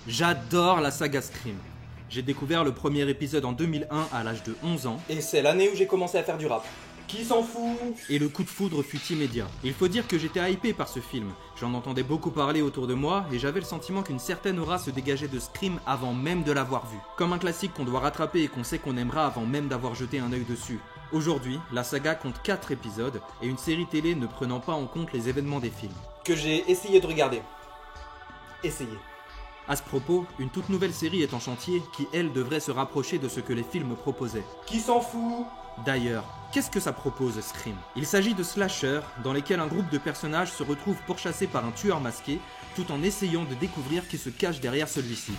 J'adore la saga Scream. J'ai découvert le premier épisode en 2001 à l'âge de 11 ans. Et c'est l'année où j'ai commencé à faire du rap. Qui s'en fout? Et le coup de foudre fut immédiat. Il faut dire que j'étais hypé par ce film. J'en entendais beaucoup parler autour de moi et j'avais le sentiment qu'une certaine aura se dégageait de Scream avant même de l'avoir vu. Comme un classique qu'on doit rattraper et qu'on sait qu'on aimera avant même d'avoir jeté un œil dessus. Aujourd'hui, la saga compte 4 épisodes et une série télé ne prenant pas en compte les événements des films. Que j'ai essayé de regarder. Essayé. À ce propos, une toute nouvelle série est en chantier qui, elle, devrait se rapprocher de ce que les films proposaient. Qui s'en fout? D'ailleurs, qu'est-ce que ça propose Scream? Il s'agit de slashers dans lesquels un groupe de personnages se retrouve pourchassés par un tueur masqué tout en essayant de découvrir qui se cache derrière celui-ci.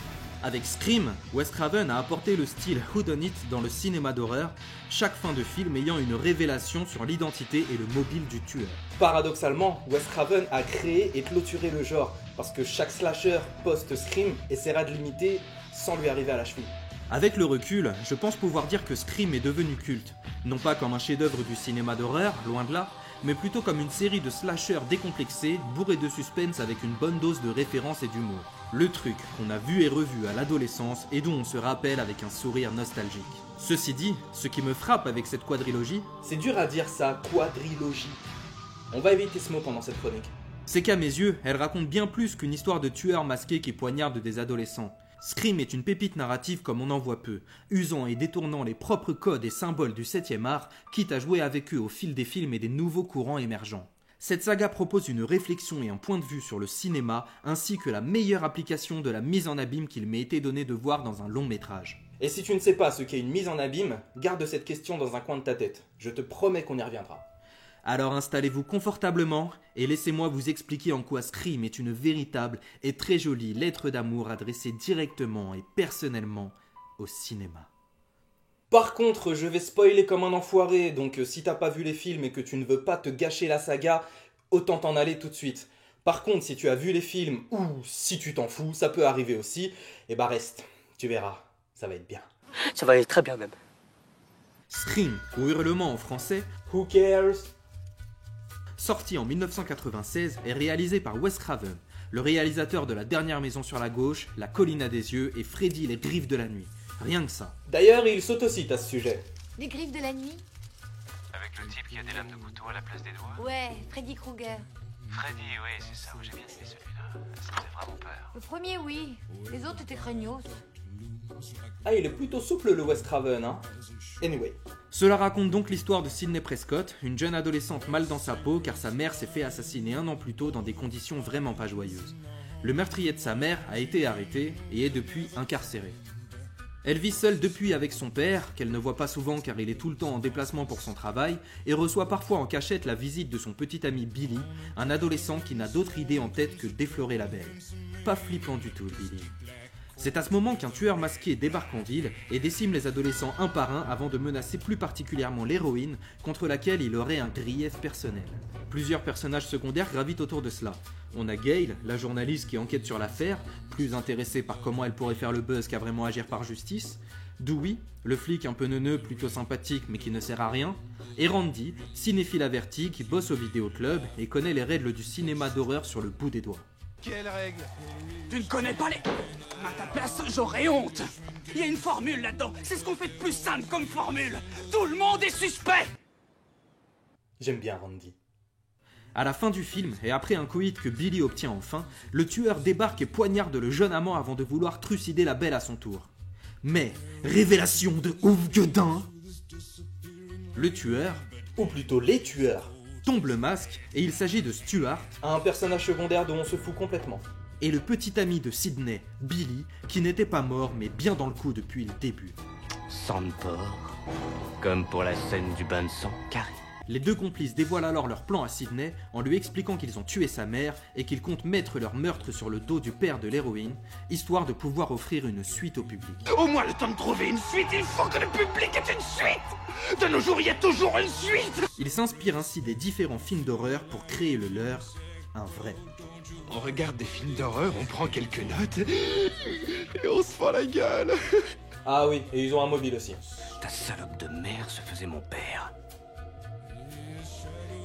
Avec Scream, Wes Craven a apporté le style whodunit dans le cinéma d'horreur, chaque fin de film ayant une révélation sur l'identité et le mobile du tueur. Paradoxalement, Wes Craven a créé et clôturé le genre, parce que chaque slasher post-Scream essaiera de l'imiter sans lui arriver à la cheville. Avec le recul, je pense pouvoir dire que Scream est devenu culte, non pas comme un chef-d'œuvre du cinéma d'horreur, loin de là, mais plutôt comme une série de slashers décomplexés, bourrés de suspense avec une bonne dose de référence et d'humour. Le truc qu'on a vu et revu à l'adolescence et dont on se rappelle avec un sourire nostalgique. Ceci dit, ce qui me frappe avec cette quadrilogie, C'est dur à dire ça, quadrilogie. On va éviter ce mot pendant cette chronique. c'est qu'à mes yeux, elle raconte bien plus qu'une histoire de tueurs masqués qui poignardent des adolescents. Scream est une pépite narrative comme on en voit peu, usant et détournant les propres codes et symboles du 7e art, quitte à jouer avec eux au fil des films et des nouveaux courants émergents. Cette saga propose une réflexion et un point de vue sur le cinéma, ainsi que la meilleure application de la mise en abîme qu'il m'ait été donné de voir dans un long métrage. Et si tu ne sais pas ce qu'est une mise en abîme, garde cette question dans un coin de ta tête. Je te promets qu'on y reviendra. Alors installez-vous confortablement et laissez-moi vous expliquer en quoi Scream est une véritable et très jolie lettre d'amour adressée directement et personnellement au cinéma. Par contre, je vais spoiler comme un enfoiré, donc si t'as pas vu les films et que tu ne veux pas te gâcher la saga, autant t'en aller tout de suite. Par contre, si tu as vu les films, ou si tu t'en fous, ça peut arriver aussi, et bah reste, tu verras, ça va être bien. Ça va aller très bien même. Scream, ou Hurlement en français, Who cares? sorti en 1996, est réalisé par Wes Craven, le réalisateur de La Dernière Maison sur la Gauche, La Colline à des Yeux et Freddy les Griffes de la Nuit. Rien que ça. D'ailleurs, il s'autocite à ce sujet. Les griffes de la nuit? Avec le type qui a des lames de couteau à la place des doigts. Ouais, Freddy Krueger. Freddy, oui, c'est ça, j'ai bien aimé celui-là. Ça faisait vraiment peur. Le premier, oui. Les autres étaient craignos. Ah, il est plutôt souple le Wes Craven, hein. Anyway. Cela raconte donc l'histoire de Sidney Prescott, une jeune adolescente mal dans sa peau car sa mère s'est fait assassiner un an plus tôt dans des conditions vraiment pas joyeuses. Le meurtrier de sa mère a été arrêté et est depuis incarcéré. Elle vit seule depuis avec son père, qu'elle ne voit pas souvent car il est tout le temps en déplacement pour son travail, et reçoit parfois en cachette la visite de son petit ami Billy, un adolescent qui n'a d'autre idée en tête que d'effleurer la belle. Pas flippant du tout, Billy. C'est à ce moment qu'un tueur masqué débarque en ville et décime les adolescents un par un avant de menacer plus particulièrement l'héroïne, contre laquelle il aurait un grief personnel. Plusieurs personnages secondaires gravitent autour de cela. On a Gail, la journaliste qui enquête sur l'affaire, plus intéressée par comment elle pourrait faire le buzz qu'à vraiment agir par justice. Dewey, le flic un peu neuneux, plutôt sympathique mais qui ne sert à rien. Et Randy, cinéphile averti qui bosse au vidéoclub et connaît les règles du cinéma d'horreur sur le bout des doigts. Quelle règle? Tu ne connais pas les... À ta place, j'aurais honte. Il y a une formule là-dedans. C'est ce qu'on fait de plus simple comme formule. Tout le monde est suspect. J'aime bien Randy. À la fin du film, et après un coït que Billy obtient enfin, le tueur débarque et poignarde le jeune amant avant de vouloir trucider la belle à son tour. Mais, révélation de ouf gueudin, le tueur Ou plutôt les tueurs. tombe le masque et il s'agit de Stuart Un personnage secondaire dont on se fout complètement. et le petit ami de Sidney, Billy, qui n'était pas mort mais bien dans le coup depuis le début. Sang de porc, comme pour la scène du bain de sang carré. Les deux complices dévoilent alors leur plan à Sidney en lui expliquant qu'ils ont tué sa mère et qu'ils comptent mettre leur meurtre sur le dos du père de l'héroïne, histoire de pouvoir offrir une suite au public. Au moins le temps de trouver une suite, il faut que le public ait une suite. De nos jours, il y a toujours une suite. Ils s'inspirent ainsi des différents films d'horreur pour créer le leur, un vrai. On regarde des films d'horreur, on prend quelques notes et on se fend la gueule. Ah oui, et ils ont un mobile aussi. Ta salope de mère se faisait mon père.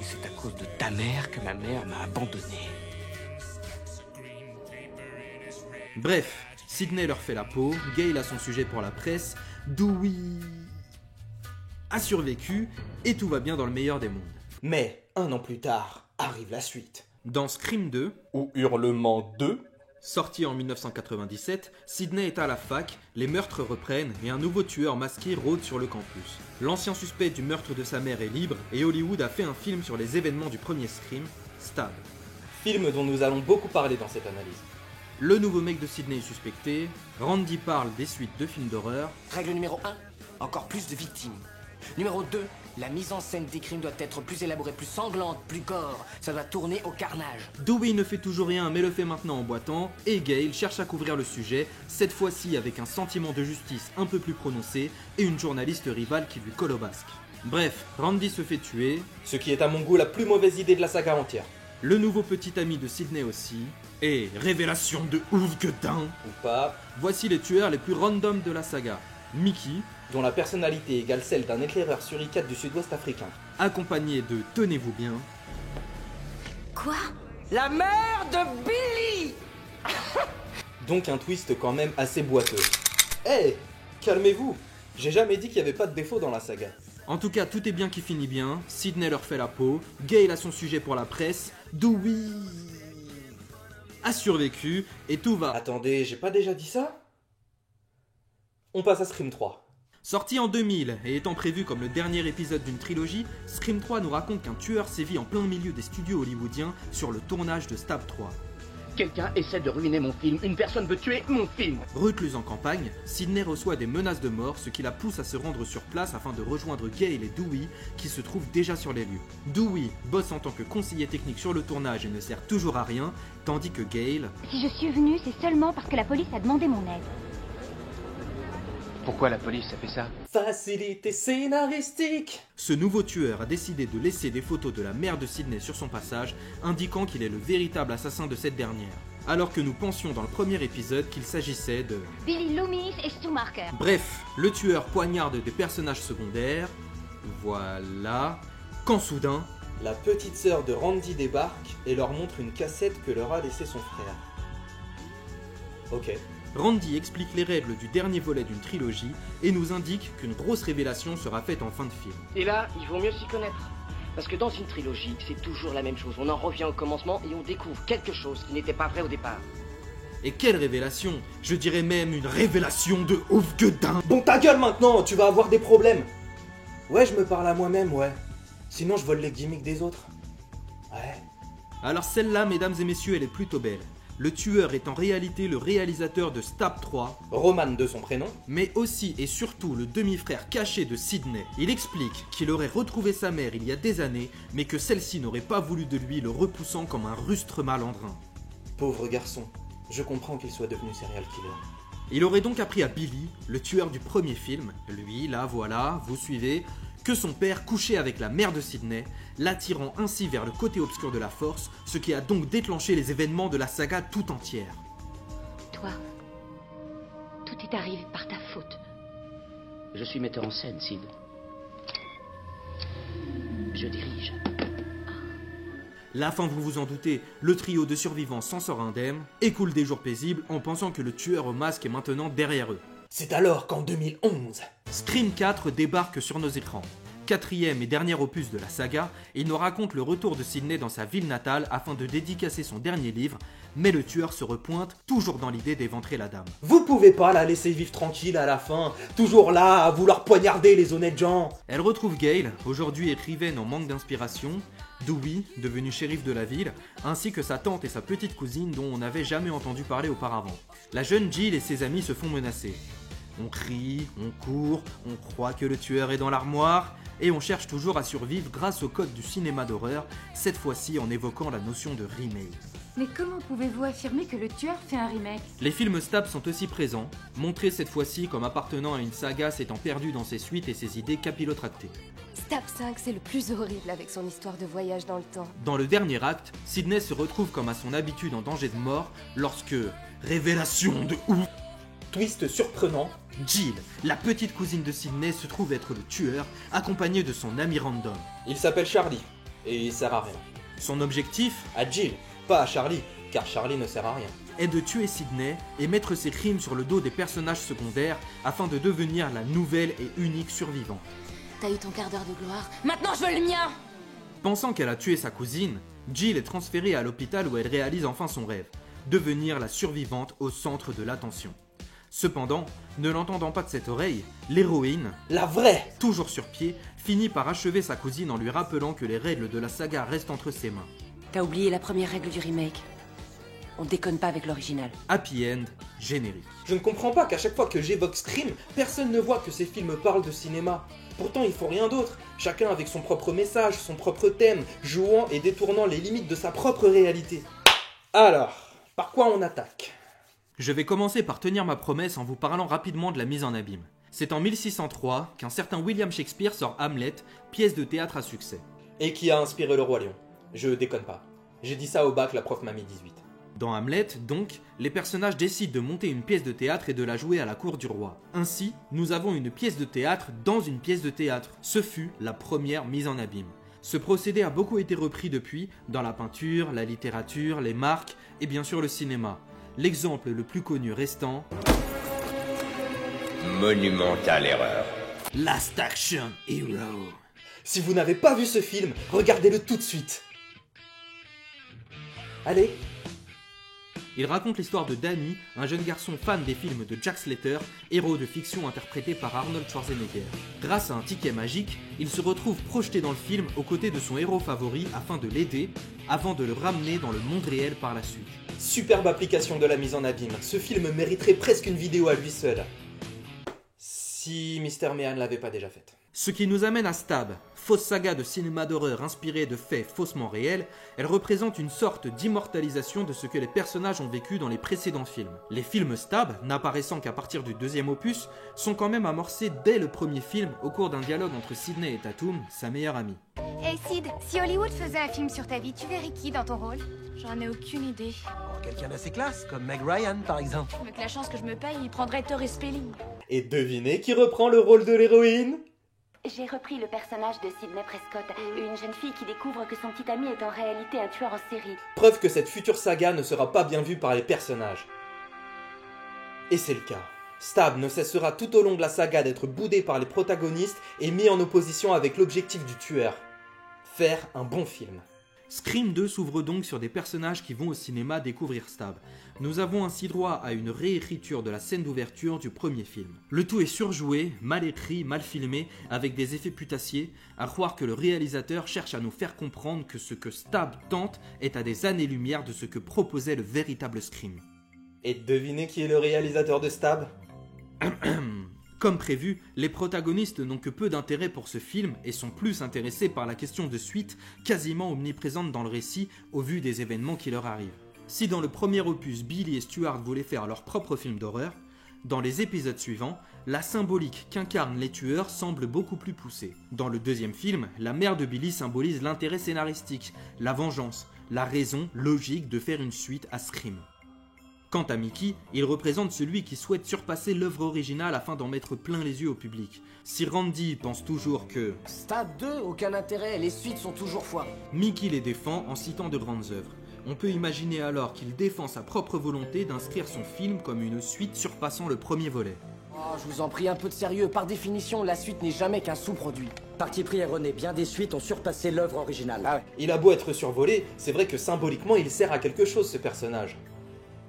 Et c'est à cause de ta mère que ma mère m'a abandonné. Bref, Sidney leur fait la peau, Gale a son sujet pour la presse, Dewey a survécu et tout va bien dans le meilleur des mondes. Mais, 1 an plus tard, arrive la suite. Dans Scream 2, Ou Hurlement 2, sorti en 1997, Sidney est à la fac, les meurtres reprennent et un nouveau tueur masqué rôde sur le campus. L'ancien suspect du meurtre de sa mère est libre et Hollywood a fait un film sur les événements du premier Scream, Stab. film dont nous allons beaucoup parler dans cette analyse. Le nouveau mec de Sidney est suspecté, Randy parle des suites de films d'horreur, Règle numéro 1, encore plus de victimes. Numéro 2, la mise en scène des crimes doit être plus élaborée, plus sanglante, plus gore. Ça doit tourner au carnage. Dewey ne fait toujours rien mais le fait maintenant en boitant, et Gale cherche à couvrir le sujet, cette fois-ci avec un sentiment de justice un peu plus prononcé et une journaliste rivale qui lui colle au basque. Bref, Randy se fait tuer, Ce qui est à mon goût la plus mauvaise idée de la saga entière. le nouveau petit ami de Sidney aussi, et révélation de ouf que dingue, Ou pas, voici les tueurs les plus random de la saga. Mickey, dont la personnalité égale celle d'un éclaireur suricate du sud-ouest africain. accompagné de, tenez-vous bien, Quoi? La mère de Billy! Donc un twist quand même assez boiteux. Hey, calmez-vous. J'ai jamais dit qu'il n'y avait pas de défaut dans la saga. En tout cas, tout est bien qui finit bien, Sidney leur fait la peau, Gale a son sujet pour la presse, Dewey a survécu, et tout va. Attendez, j'ai pas déjà dit ça? On passe à Scream 3. Sorti en 2000 et étant prévu comme le dernier épisode d'une trilogie, Scream 3 nous raconte qu'un tueur sévit en plein milieu des studios hollywoodiens sur le tournage de Stab 3. Quelqu'un essaie de ruiner mon film. Une personne veut tuer mon film. Recluse en campagne, Sidney reçoit des menaces de mort, ce qui la pousse à se rendre sur place afin de rejoindre Gale et Dewey, qui se trouvent déjà sur les lieux. Dewey bosse en tant que conseiller technique sur le tournage et ne sert toujours à rien, tandis que Gale Si je suis venue, c'est seulement parce que la police a demandé mon aide. Pourquoi la police a fait ça? Facilité scénaristique. Ce nouveau tueur a décidé de laisser des photos de la mère de Sidney sur son passage, indiquant qu'il est le véritable assassin de cette dernière. Alors que nous pensions dans le premier épisode qu'il s'agissait de... Billy Loomis et Stu Marker. Bref, le tueur poignarde des personnages secondaires, voilà, quand soudain, La petite sœur de Randy débarque et leur montre une cassette que leur a laissé son frère. Ok. Randy explique les règles du dernier volet d'une trilogie et nous indique qu'une grosse révélation sera faite en fin de film. Et là, il vaut mieux s'y connaître. Parce que dans une trilogie, c'est toujours la même chose. On en revient au commencement et on découvre quelque chose qui n'était pas vrai au départ. Et quelle révélation! Je dirais même une révélation de ouf que dingue! Bon, ta gueule maintenant, tu vas avoir des problèmes. Ouais, je me parle à moi-même, ouais. Sinon, je vole les gimmicks des autres. Ouais. Alors celle-là, mesdames et messieurs, elle est plutôt belle. Le tueur est en réalité le réalisateur de Stab 3, Roman de son prénom. mais aussi et surtout le demi-frère caché de Sidney. Il explique qu'il aurait retrouvé sa mère il y a des années, mais que celle-ci n'aurait pas voulu de lui, le repoussant comme un rustre malandrin. Pauvre garçon. Je comprends qu'il soit devenu serial killer. Il aurait donc appris à Billy, le tueur du premier film, lui, là, voilà, vous suivez, que son père couchait avec la mère de Sidney, l'attirant ainsi vers le côté obscur de la force, ce qui a donc déclenché les événements de la saga tout entière. Toi, tout est arrivé par ta faute. Je suis metteur en scène, Sid. Je dirige. La fin, vous vous en doutez, le trio de survivants s'en sort indemne, écoule des jours paisibles en pensant que le tueur au masque est maintenant derrière eux. C'est alors qu'en 2011... Scream 4 débarque sur nos écrans. Quatrième et dernier opus de la saga, il nous raconte le retour de Sidney dans sa ville natale afin de dédicacer son dernier livre, mais le tueur se repointe, toujours dans l'idée d'éventrer la dame. Vous pouvez pas la laisser vivre tranquille à la fin, toujours là à vouloir poignarder les honnêtes gens. Elle retrouve Gale, aujourd'hui écrivaine en manque d'inspiration, Dewey, devenu shérif de la ville, ainsi que sa tante et sa petite cousine dont on n'avait jamais entendu parler auparavant. La jeune Jill et ses amis se font menacer. On crie, on court, on croit que le tueur est dans l'armoire, et on cherche toujours à survivre grâce au code du cinéma d'horreur, cette fois-ci en évoquant la notion de remake. Mais comment pouvez-vous affirmer que le tueur fait un remake? Les films Stab sont aussi présents, montrés cette fois-ci comme appartenant à une saga s'étant perdue dans ses suites et ses idées capillotractées. Stab 5, c'est le plus horrible avec son histoire de voyage dans le temps. Dans le dernier acte, Sidney se retrouve comme à son habitude en danger de mort lorsque... révélation de ouf! Twist surprenant. Jill, la petite cousine de Sidney, se trouve être le tueur, accompagné de son ami random. Il s'appelle Charlie, et il sert à rien. Son objectif? À Jill, pas à Charlie, car Charlie ne sert à rien. Est de tuer Sidney et mettre ses crimes sur le dos des personnages secondaires afin de devenir la nouvelle et unique survivante. T'as eu ton quart d'heure de gloire, maintenant je veux le mien! Pensant qu'elle a tué sa cousine, Jill est transférée à l'hôpital où elle réalise enfin son rêve, devenir la survivante au centre de l'attention. Cependant, ne l'entendant pas de cette oreille, l'héroïne, la vraie, toujours sur pied, finit par achever sa cousine en lui rappelant que les règles de la saga restent entre ses mains. T'as oublié la première règle du remake. On déconne pas avec l'original. Happy End, générique. Je ne comprends pas qu'à chaque fois que j'évoque Scream, personne ne voit que ces films parlent de cinéma. Pourtant, il faut rien d'autre. Chacun avec son propre message, son propre thème, jouant et détournant les limites de sa propre réalité. Alors, par quoi on attaque ? Je vais commencer par tenir ma promesse en vous parlant rapidement de la mise en abîme. C'est en 1603 qu'un certain William Shakespeare sort Hamlet, pièce de théâtre à succès. Et qui a inspiré le Roi Lion. Je déconne pas. J'ai dit ça au bac, la prof m'a mis 18. Dans Hamlet, donc, les personnages décident de monter une pièce de théâtre et de la jouer à la cour du roi. Ainsi, nous avons une pièce de théâtre dans une pièce de théâtre. Ce fut la première mise en abîme. Ce procédé a beaucoup été repris depuis dans la peinture, la littérature, les marques et bien sûr le cinéma. L'exemple le plus connu restant... Monumentale erreur. Last Action Hero. Si vous n'avez pas vu ce film, regardez-le tout de suite. Allez. Il raconte l'histoire de Danny, un jeune garçon fan des films de Jack Slater, héros de fiction interprété par Arnold Schwarzenegger. Grâce à un ticket magique, il se retrouve projeté dans le film aux côtés de son héros favori afin de l'aider, avant de le ramener dans le monde réel par la suite. Superbe application de la mise en abîme. Ce film mériterait presque une vidéo à lui seul. Si Mr. Meehan l'avait pas déjà faite. Ce qui nous amène à Stab, fausse saga de cinéma d'horreur inspirée de faits faussement réels. Elle représente une sorte d'immortalisation de ce que les personnages ont vécu dans les précédents films. Les films Stab, n'apparaissant qu'à partir du deuxième opus, sont quand même amorcés dès le premier film au cours d'un dialogue entre Sidney et Tatum, sa meilleure amie. Hey Sid, si Hollywood faisait un film sur ta vie, tu verrais qui dans ton rôle? J'en ai aucune idée. Quelqu'un d'assez classe, comme Meg Ryan par exemple. Avec la chance que je me paye, il prendrait Tori Spelling. Et devinez qui reprend le rôle de l'héroïne? J'ai repris le personnage de Sidney Prescott, une jeune fille qui découvre que son petit ami est en réalité un tueur en série. Preuve que cette future saga ne sera pas bien vue par les personnages. Et c'est le cas. Stab ne cessera tout au long de la saga d'être boudé par les protagonistes et mis en opposition avec l'objectif du tueur. Faire un bon film. Scream 2 s'ouvre donc sur des personnages qui vont au cinéma découvrir Stab. Nous avons ainsi droit à une réécriture de la scène d'ouverture du premier film. Le tout est surjoué, mal écrit, mal filmé, avec des effets putassiers, à croire que le réalisateur cherche à nous faire comprendre que ce que Stab tente est à des années-lumière de ce que proposait le véritable Scream. Et devinez qui est le réalisateur de Stab ? Comme prévu, les protagonistes n'ont que peu d'intérêt pour ce film et sont plus intéressés par la question de suite, quasiment omniprésente dans le récit au vu des événements qui leur arrivent. Si dans le premier opus, Billy et Stuart voulaient faire leur propre film d'horreur, dans les épisodes suivants, la symbolique qu'incarnent les tueurs semble beaucoup plus poussée. Dans le deuxième film, la mère de Billy symbolise l'intérêt scénaristique, la vengeance, la raison logique de faire une suite à Scream. Quant à Mickey, il représente celui qui souhaite surpasser l'œuvre originale afin d'en mettre plein les yeux au public. Si Randy pense toujours que Stab 2, aucun intérêt, les suites sont toujours foirées. Mickey les défend en citant de grandes œuvres. On peut imaginer alors qu'il défend sa propre volonté d'inscrire son film comme une suite surpassant le premier volet. Oh, je vous en prie, un peu de sérieux. Par définition, la suite n'est jamais qu'un sous-produit. Parti pris erroné, bien des suites ont surpassé l'œuvre originale. Ah ouais. Il a beau être survolé, c'est vrai que symboliquement il sert à quelque chose ce personnage.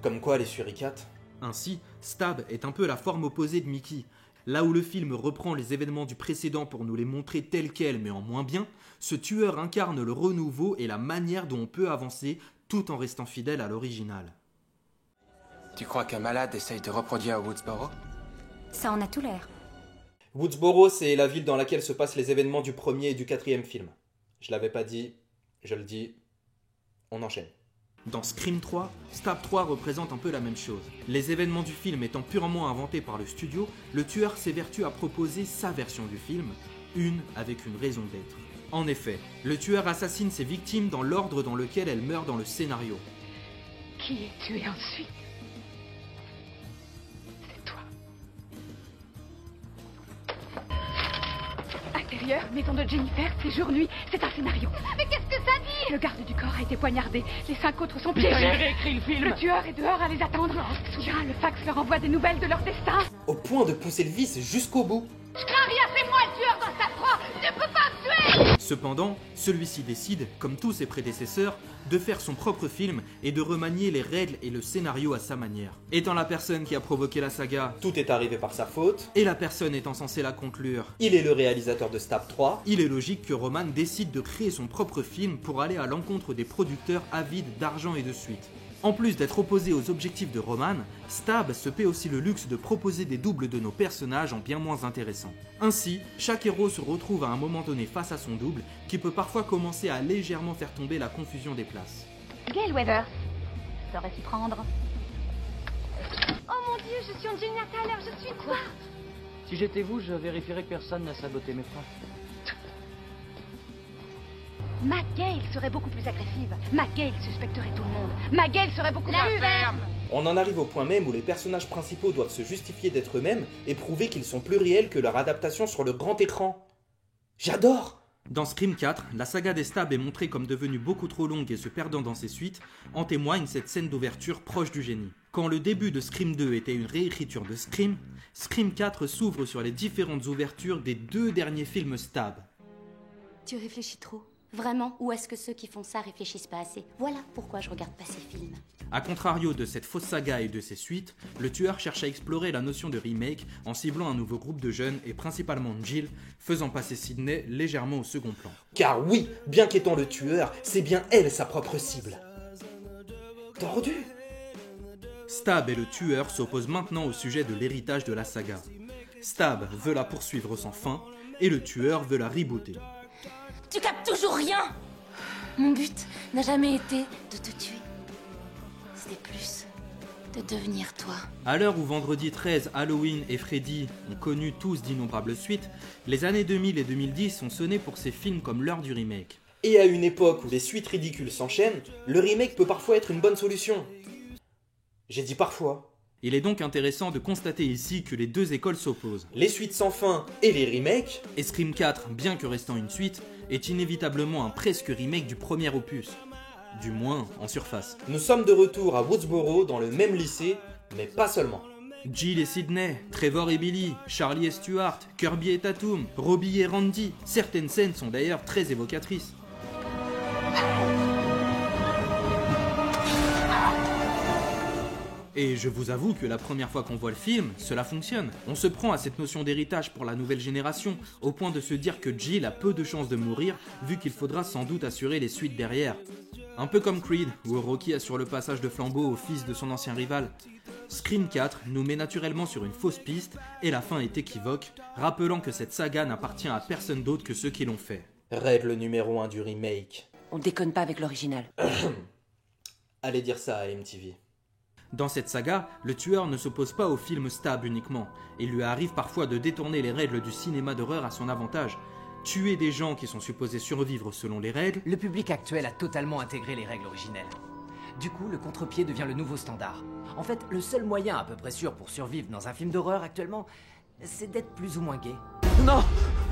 Comme quoi les suricates. Ainsi, Stab est un peu la forme opposée de Mickey. Là où le film reprend les événements du précédent pour nous les montrer tels quels mais en moins bien, ce tueur incarne le renouveau et la manière dont on peut avancer tout en restant fidèle à l'original. Tu crois qu'un malade essaye de reproduire Woodsboro ? Ça en a tout l'air. Woodsboro, c'est la ville dans laquelle se passent les événements du premier et du quatrième film. Je l'avais pas dit, je le dis, on enchaîne. Dans Scream 3, Stab 3 représente un peu la même chose. Les événements du film étant purement inventés par le studio, le tueur s'évertue à proposer sa version du film, une avec une raison d'être. En effet, le tueur assassine ses victimes dans l'ordre dans lequel elles meurent dans le scénario. Qui est tué ensuite? C'est toi. Intérieur, maison de Jennifer, c'est jour-nuit, c'est un scénario. Mais qu'est-ce que ça dit? Le garde du corps a été poignardé. Les 5 autres sont piégés. J'ai réécrit le film. Le tueur est dehors à les attendre. Soudain, le fax leur envoie des nouvelles de leur destin. Au point de pousser le vice jusqu'au bout. Je crains rien, c'est moi le tueur dans sa proie. Tu peux pas me tuer. Cependant, celui-ci décide, comme tous ses prédécesseurs, de faire son propre film et de remanier les règles et le scénario à sa manière. Étant la personne qui a provoqué la saga, tout est arrivé par sa faute, et la personne étant censée la conclure, il est le réalisateur de Stab 3, il est logique que Roman décide de créer son propre film pour aller à l'encontre des producteurs avides d'argent et de suite. En plus d'être opposé aux objectifs de Roman, Stab se paie aussi le luxe de proposer des doubles de nos personnages en bien moins intéressants. Ainsi, chaque héros se retrouve à un moment donné face à son double, qui peut parfois commencer à légèrement faire tomber la confusion des places. Gail Weathers saurait s'y prendre. Oh mon Dieu, je suis Angelina Tyler, je suis quoi? Si j'étais vous, je vérifierais que personne n'a saboté mes phrases. McGale serait beaucoup plus agressive. McGale suspecterait tout le monde. McGale serait beaucoup plus... ferme. On en arrive au point même où les personnages principaux doivent se justifier d'être eux-mêmes et prouver qu'ils sont plus réels que leur adaptation sur le grand écran. J'adore! Dans Scream 4, la saga des Stab est montrée comme devenue beaucoup trop longue et se perdant dans ses suites, en témoigne cette scène d'ouverture proche du génie. Quand le début de Scream 2 était une réécriture de Scream, Scream 4 s'ouvre sur les différentes ouvertures des 2 derniers films Stab. Tu réfléchis trop. Vraiment, ou est-ce que ceux qui font ça réfléchissent pas assez? Voilà pourquoi je regarde pas ces films. A contrario de cette fausse saga et de ses suites, le tueur cherche à explorer la notion de remake en ciblant un nouveau groupe de jeunes et principalement Jill, faisant passer Sidney légèrement au second plan. Car oui, bien qu'étant le tueur, c'est bien elle sa propre cible. Tordu. Stab et le tueur s'opposent maintenant au sujet de l'héritage de la saga. Stab veut la poursuivre sans fin, et le tueur veut la rebooter. Tu captes toujours rien! Mon but n'a jamais été de te tuer. C'était plus de devenir toi. À l'heure où Vendredi 13, Halloween et Freddy ont connu tous d'innombrables suites, les années 2000 et 2010 sont sonnées pour ces films comme l'heure du remake. Et à une époque où les suites ridicules s'enchaînent, le remake peut parfois être une bonne solution. J'ai dit parfois. Il est donc intéressant de constater ici que les 2 écoles s'opposent. Les suites sans fin et les remakes. Et Scream 4, bien que restant une suite, est inévitablement un presque remake du premier opus. Du moins, en surface. Nous sommes de retour à Woodsboro dans le même lycée, mais pas seulement. Jill et Sidney, Trevor et Billy, Charlie et Stuart, Kirby et Tatum, Robbie et Randy. Certaines scènes sont d'ailleurs très évocatrices. Et je vous avoue que la première fois qu'on voit le film, cela fonctionne. On se prend à cette notion d'héritage pour la nouvelle génération, au point de se dire que Jill a peu de chances de mourir, vu qu'il faudra sans doute assurer les suites derrière. Un peu comme Creed, où Rocky assure le passage de flambeau au fils de son ancien rival. Scream 4 nous met naturellement sur une fausse piste, et la fin est équivoque, rappelant que cette saga n'appartient à personne d'autre que ceux qui l'ont fait. Règle numéro 1 du remake. On déconne pas avec l'original. Allez dire ça à MTV. Dans cette saga, le tueur ne s'oppose pas au film Stab uniquement. Il lui arrive parfois de détourner les règles du cinéma d'horreur à son avantage. Tuer des gens qui sont supposés survivre selon les règles. Le public actuel a totalement intégré les règles originelles. Du coup, le contre-pied devient le nouveau standard. En fait, le seul moyen à peu près sûr pour survivre dans un film d'horreur actuellement, c'est d'être plus ou moins gay. Non,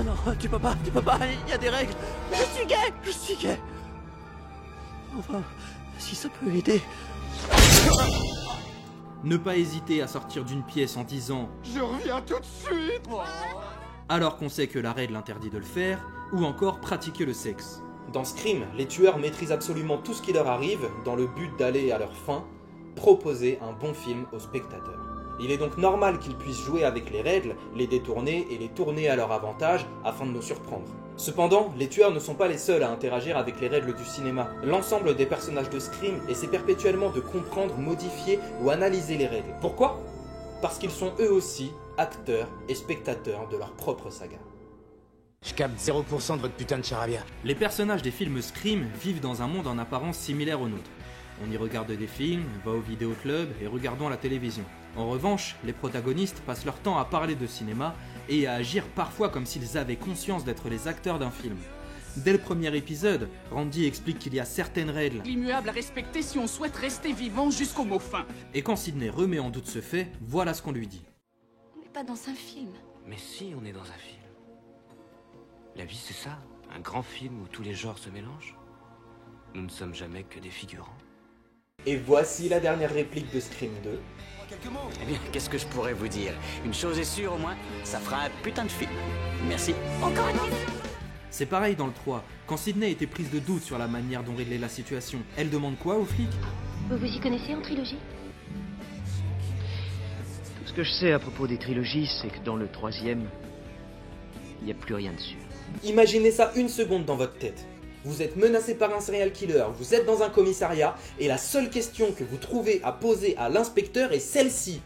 non, tu peux pas, il y a des règles. Je suis gay. Enfin, si ça peut aider. Ne pas hésiter à sortir d'une pièce en disant « Je reviens tout de suite !» alors qu'on sait que la règle interdit de le faire, ou encore pratiquer le sexe. Dans Scream, les tueurs maîtrisent absolument tout ce qui leur arrive dans le but d'aller à leur fin, proposer un bon film aux spectateurs. Il est donc normal qu'ils puissent jouer avec les règles, les détourner et les tourner à leur avantage afin de nous surprendre. Cependant, les tueurs ne sont pas les seuls à interagir avec les règles du cinéma. L'ensemble des personnages de Scream essaie perpétuellement de comprendre, modifier ou analyser les règles. Pourquoi ? Parce qu'ils sont eux aussi acteurs et spectateurs de leur propre saga. Je capte 0% de votre putain de charabia. Les personnages des films Scream vivent dans un monde en apparence similaire au nôtre. On y regarde des films, va au vidéoclub et regardons la télévision. En revanche, les protagonistes passent leur temps à parler de cinéma et à agir parfois comme s'ils avaient conscience d'être les acteurs d'un film. Dès le premier épisode, Randy explique qu'il y a certaines règles immuables à respecter si on souhaite rester vivant jusqu'au mot fin. Et quand Sidney remet en doute ce fait, voilà ce qu'on lui dit. On n'est pas dans un film. Mais si, on est dans un film. La vie, c'est ça, un grand film où tous les genres se mélangent. Nous ne sommes jamais que des figurants. Et voici la dernière réplique de Scream 2. Eh bien, qu'est-ce que je pourrais vous dire? Une chose est sûre au moins, ça fera un putain de film. Merci. Encore une question. C'est pareil dans le 3. Quand Sydney était prise de doute sur la manière dont régler la situation, elle demande quoi aux flics? Vous vous y connaissez en trilogie? Tout ce que je sais à propos des trilogies, c'est que dans le 3e, il n'y a plus rien dessus. Imaginez ça une seconde dans votre tête. Vous êtes menacé par un serial killer, vous êtes dans un commissariat, et la seule question que vous trouvez à poser à l'inspecteur est celle-ci.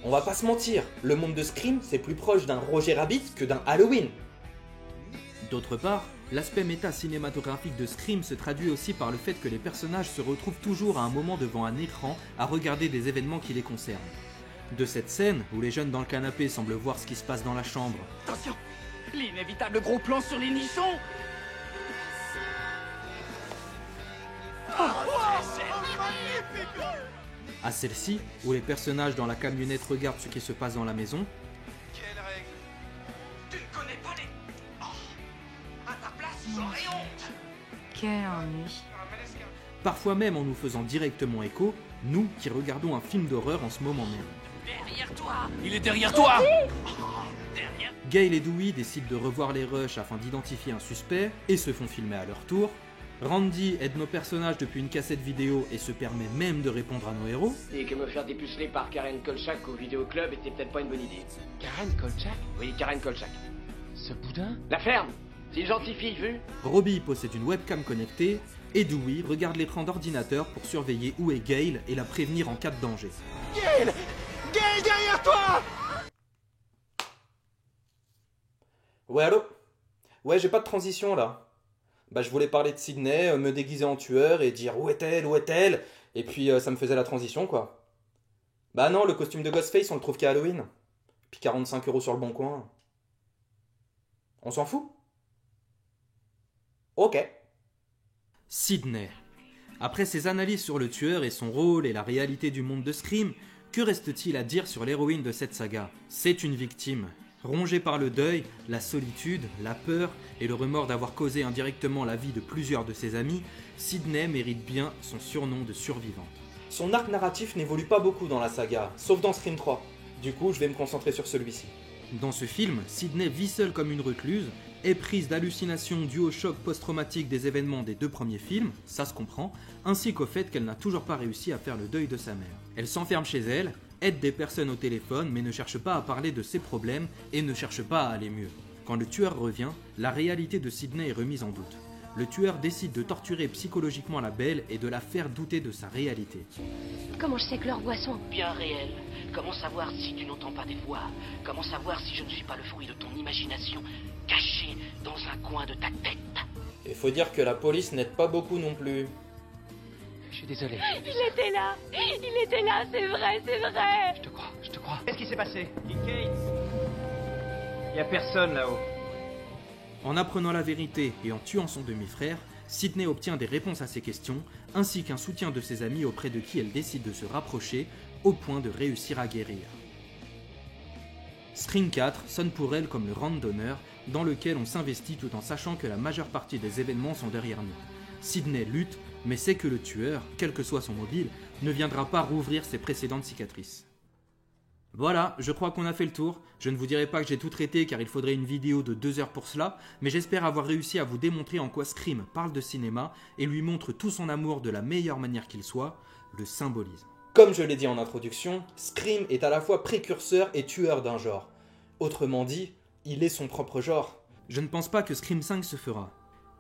On va pas se mentir, le monde de Scream, c'est plus proche d'un Roger Rabbit que d'un Halloween. D'autre part, l'aspect méta-cinématographique de Scream se traduit aussi par le fait que les personnages se retrouvent toujours à un moment devant un écran à regarder des événements qui les concernent. De cette scène, où les jeunes dans le canapé semblent voir ce qui se passe dans la chambre, Attention, l'inévitable gros plan sur les nichons. à celle-ci, où les personnages dans la camionnette regardent ce qui se passe dans la maison, Quelle règle? Tu ne connais pas les... Oh. À ta place, j'aurais honte. Quel ennui. parfois même en nous faisant directement écho, nous qui regardons un film d'horreur en ce moment même. Derrière toi. Il est derrière toi. Gale et Dewey décident de revoir les rushs afin d'identifier un suspect et se font filmer à leur tour. Randy aide nos personnages depuis une cassette vidéo et se permet même de répondre à nos héros. Et que me faire dépuceler par Karen Kolchak au vidéoclub était peut-être pas une bonne idée. Karen Kolchak? Oui, Karen Kolchak. Ce boudin? La ferme. C'est une gentille fille, vu? Robbie possède une webcam connectée et Dewey regarde l'écran d'ordinateur pour surveiller où est Gale et la prévenir en cas de danger. Gale! Gale, derrière toi! Ouais, allô? Ouais, j'ai pas de transition là. Bah, je voulais parler de Sydney, me déguiser en tueur et dire où est-elle? Et puis ça me faisait la transition quoi. Bah non, le costume de Ghostface on le trouve qu'à Halloween. Puis 45 € sur le bon coin. On s'en fout? Ok. Sydney. Après ses analyses sur le tueur et son rôle et la réalité du monde de Scream, que reste-t-il à dire sur l'héroïne de cette saga? C'est une victime. Rongée par le deuil, la solitude, la peur et le remords d'avoir causé indirectement la vie de plusieurs de ses amis, Sydney mérite bien son surnom de survivante. Son arc narratif n'évolue pas beaucoup dans la saga, sauf dans Scream 3. Du coup, je vais me concentrer sur celui-ci. Dans ce film, Sydney vit seule comme une recluse, est prise d'hallucinations dues au choc post-traumatique des événements des deux premiers films, ça se comprend, ainsi qu'au fait qu'elle n'a toujours pas réussi à faire le deuil de sa mère. Elle s'enferme chez elle, aide des personnes au téléphone mais ne cherche pas à parler de ses problèmes et ne cherche pas à aller mieux. Quand le tueur revient, la réalité de Sydney est remise en doute. Le tueur décide de torturer psychologiquement la belle et de la faire douter de sa réalité. Comment je sais que leurs voix sont Bien réel. Comment savoir si tu n'entends pas des voix? Comment savoir si je ne suis pas le fruit de ton imagination, caché dans un coin de ta tête? Et faut dire que la police n'aide pas beaucoup non plus. Je suis désolé. Il était là, c'est vrai, c'est vrai. Je te crois. Qu'est-ce qui s'est passé? Kate? Y a personne là-haut. En apprenant la vérité et en tuant son demi-frère, Sydney obtient des réponses à ses questions, ainsi qu'un soutien de ses amis auprès de qui elle décide de se rapprocher, au point de réussir à guérir. Scream 4 sonne pour elle comme le round d'honneur, dans lequel on s'investit tout en sachant que la majeure partie des événements sont derrière nous. Sydney lutte, mais sait que le tueur, quel que soit son mobile, ne viendra pas rouvrir ses précédentes cicatrices. Voilà, je crois qu'on a fait le tour. Je ne vous dirai pas que j'ai tout traité car il faudrait une vidéo de 2 heures pour cela, mais j'espère avoir réussi à vous démontrer en quoi Scream parle de cinéma et lui montre tout son amour de la meilleure manière qu'il soit, le symbolisme. Comme je l'ai dit en introduction, Scream est à la fois précurseur et tueur d'un genre. Autrement dit, il est son propre genre. Je ne pense pas que Scream 5 se fera.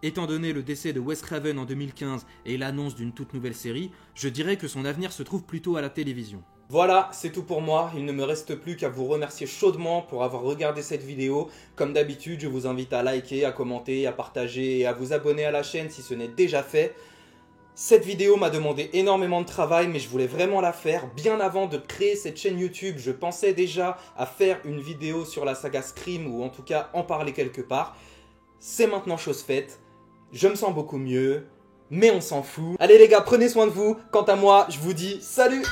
Étant donné le décès de Wes Craven en 2015 et l'annonce d'une toute nouvelle série, je dirais que son avenir se trouve plutôt à la télévision. Voilà, c'est tout pour moi. Il ne me reste plus qu'à vous remercier chaudement pour avoir regardé cette vidéo. Comme d'habitude, je vous invite à liker, à commenter, à partager et à vous abonner à la chaîne si ce n'est déjà fait. Cette vidéo m'a demandé énormément de travail, mais je voulais vraiment la faire. Bien avant de créer cette chaîne YouTube, je pensais déjà à faire une vidéo sur la saga Scream, ou en tout cas en parler quelque part. C'est maintenant chose faite. Je me sens beaucoup mieux, mais on s'en fout. Allez les gars, prenez soin de vous. Quant à moi, je vous dis salut!